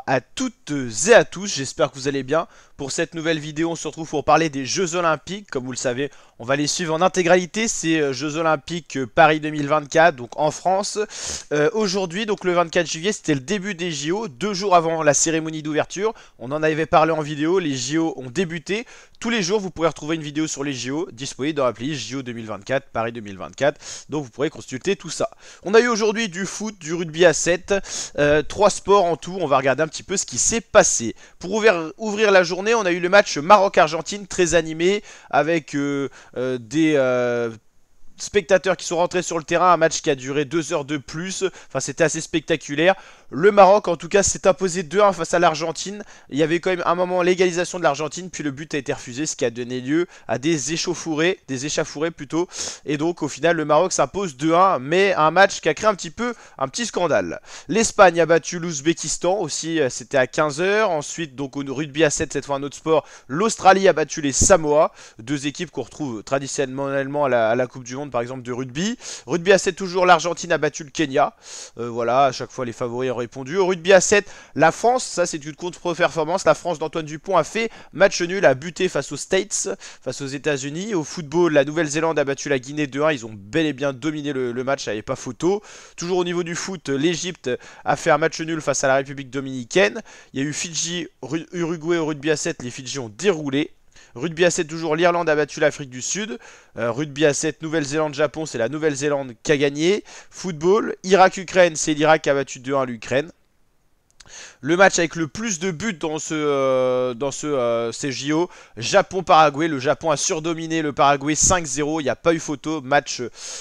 à toutes et à tous, j'espère que vous allez bien. Pour cette nouvelle vidéo, on se retrouve pour parler des Jeux Olympiques. Comme vous le savez, on va les suivre en intégralité, ces Jeux Olympiques Paris 2024, donc en France. Aujourd'hui, donc le 24 juillet, c'était le début des JO, 2 jours avant la cérémonie d'ouverture. On en avait parlé en vidéo, les JO ont débuté. Tous les jours, vous pourrez retrouver une vidéo sur les JO disponible dans l'appli JO 2024, Paris 2024. Donc vous pourrez consulter tout ça. On a eu aujourd'hui du foot, du rugby à 7, 3 sports en tout. On va regarder un petit peu ce qui s'est passé. Pour ouvrir la journée, on a eu le match Maroc-Argentine, très animé, avec des spectateurs qui sont rentrés sur le terrain, un match qui a duré 2 heures de plus, enfin c'était assez spectaculaire. Le Maroc en tout cas s'est imposé 2-1 face à l'Argentine. Il y avait quand même un moment l'égalisation de l'Argentine, puis le but a été refusé, ce qui a donné lieu à des échauffourées plutôt. Et donc au final le Maroc s'impose 2-1, mais un match qui a créé un petit scandale. L'Espagne a battu l'Ouzbékistan aussi, c'était à 15 heures. Ensuite donc au rugby à 7, cette fois un autre sport, l'Australie a battu les Samoa, deux équipes qu'on retrouve traditionnellement à la Coupe du Monde par exemple de rugby. Rugby à 7 toujours, l'Argentine a battu le Kenya. Voilà, à chaque fois les favoris ont répondu. Au rugby à 7, la France, ça c'est une contre-performance. La France d'Antoine Dupont a fait match nul, a buté face aux States, face aux États-Unis. Au football, la Nouvelle-Zélande a battu la Guinée 2-1. Ils ont bel et bien dominé le match, il n'y avait pas photo. Toujours au niveau du foot, l'Égypte a fait un match nul face à la République dominicaine. Il y a eu Fidji, Uruguay au rugby à 7, les Fidji ont déroulé. Rugby à 7 toujours, l'Irlande a battu l'Afrique du Sud. Rugby à 7, Nouvelle-Zélande-Japon, c'est la Nouvelle-Zélande qui a gagné. Football, Irak-Ukraine, c'est l'Irak qui a battu 2-1 l'Ukraine. Le match avec le plus de buts dans ces JO, Japon-Paraguay. Le Japon a surdominé le Paraguay 5-0, il n'y a pas eu photo. Match,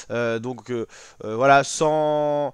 voilà, sans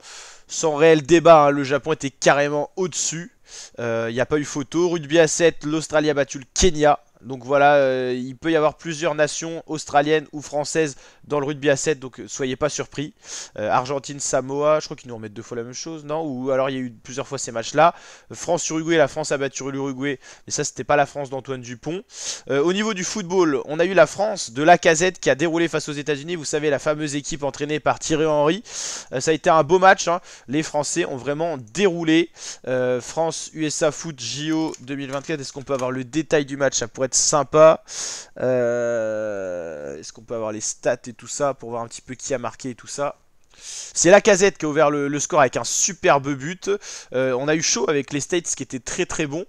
réel débat, hein, le Japon était carrément au-dessus. Il n'y a pas eu photo. Rugby à 7, l'Australie a battu le Kenya. Donc voilà, il peut y avoir plusieurs nations australiennes ou françaises dans le rugby à 7, donc soyez pas surpris. Argentine, Samoa, je crois qu'ils nous remettent 2 fois la même chose, non? Ou alors il y a eu plusieurs fois ces matchs-là. France-Uruguay, la France a battu l'Uruguay, mais ça c'était pas la France d'Antoine Dupont. Au niveau du football, on a eu la France de Lacazette qui a déroulé face aux États-Unis. Vous savez, la fameuse équipe entraînée par Thierry Henry. Ça a été un beau match, hein. Les Français ont vraiment déroulé. France-USA Foot JO 2024, est-ce qu'on peut avoir le détail du match? Ça pourrait être sympa. Est-ce qu'on peut avoir les stats et tout ça pour voir un petit peu qui a marqué et tout ça? C'est Lacazette qui a ouvert le score avec un superbe but. On a eu chaud avec les States qui étaient très très bons.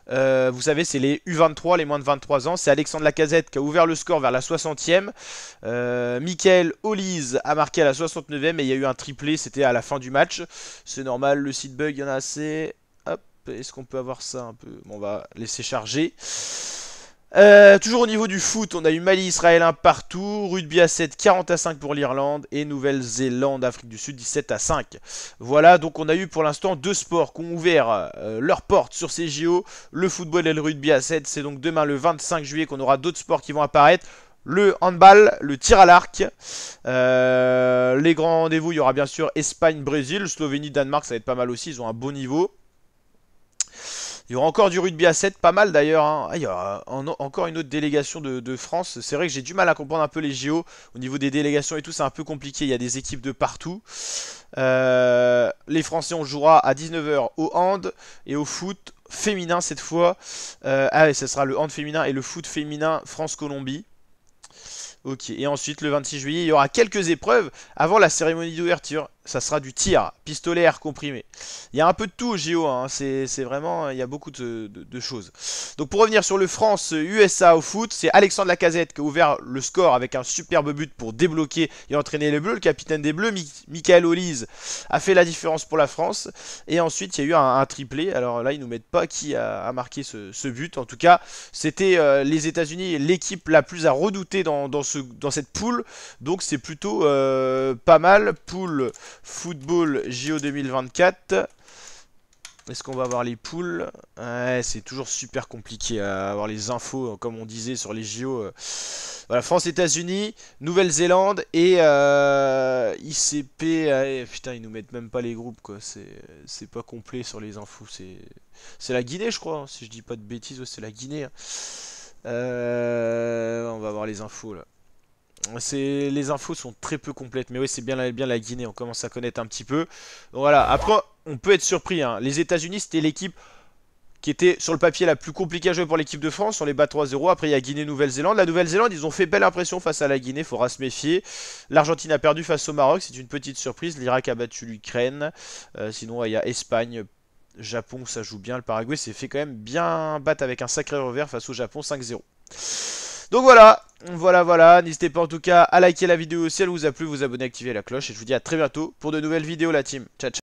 Vous savez, c'est les U23, les moins de 23 ans. C'est Alexandre Lacazette qui a ouvert le score vers la 60e. Michael Olise a marqué à la 69e et il y a eu un triplé, c'était à la fin du match. C'est normal, le site bug, il y en a assez. Hop, est-ce qu'on peut avoir ça un peu? Bon, on va laisser charger. Toujours au niveau du foot, on a eu Mali-Israël 1 partout, rugby à 7, 40-5 pour l'Irlande et Nouvelle-Zélande, Afrique du Sud 17-5. Voilà, donc on a eu pour l'instant 2 sports qui ont ouvert leurs portes sur ces JO, le football et le rugby à 7. C'est donc demain le 25 juillet qu'on aura d'autres sports qui vont apparaître. Le handball, le tir à l'arc, les grands rendez-vous, il y aura bien sûr Espagne-Brésil, Slovénie-Danemark, ça va être pas mal aussi, ils ont un bon niveau. Il y aura encore du rugby à 7, pas mal d'ailleurs, hein. Ah, il y aura encore une autre délégation de France. C'est vrai que j'ai du mal à comprendre un peu les JO. Au niveau des délégations et tout, c'est un peu compliqué. Il y a des équipes de partout. Les Français, on jouera à 19 h au hand et au foot féminin cette fois. Ah, et ce sera le hand féminin et le foot féminin France-Colombie. Ok, et ensuite le 26 juillet, il y aura quelques épreuves avant la cérémonie d'ouverture. Ça sera du tir, pistolet air comprimé. Il y a un peu de tout au JO, hein. C'est vraiment, il y a beaucoup de choses. Donc pour revenir sur le France-USA au foot, c'est Alexandre Lacazette qui a ouvert le score avec un superbe but pour débloquer et entraîner les Bleus. Le capitaine des Bleus, Michael Olise, a fait la différence pour la France. Et ensuite, il y a eu un triplé. Alors là, ils nous mettent pas qui a marqué ce but. En tout cas, c'était les États-Unis, l'équipe la plus à redouter dans cette poule. Donc c'est plutôt pas mal. Poule football JO 2024. Est-ce qu'on va avoir les poules? Ouais, c'est toujours super compliqué à avoir les infos, comme on disait sur les JO. Voilà, France-États-Unis, Nouvelle-Zélande et ICP. Putain, ils nous mettent même pas les groupes, quoi. C'est pas complet sur les infos. C'est la Guinée, je crois, hein, si je dis pas de bêtises. Ouais, c'est la Guinée, hein. On va voir les infos là. Les infos sont très peu complètes, mais oui, c'est bien la Guinée, on commence à connaître un petit peu. Donc voilà, après, on peut être surpris, hein. Les États-Unis, c'était l'équipe qui était sur le papier la plus compliquée à jouer pour l'équipe de France. On les bat 3-0. Après, il y a Guinée-Nouvelle-Zélande. La Nouvelle-Zélande, ils ont fait belle impression face à la Guinée. Faudra se méfier. L'Argentine a perdu face au Maroc. C'est une petite surprise. L'Irak a battu l'Ukraine. Sinon, il y a Espagne. Japon, ça joue bien. Le Paraguay s'est fait quand même bien battre avec un sacré revers face au Japon 5-0. Donc voilà. N'hésitez pas en tout cas à liker la vidéo si elle vous a plu, vous abonner, activer la cloche. Et je vous dis à très bientôt pour de nouvelles vidéos la team. Ciao, ciao.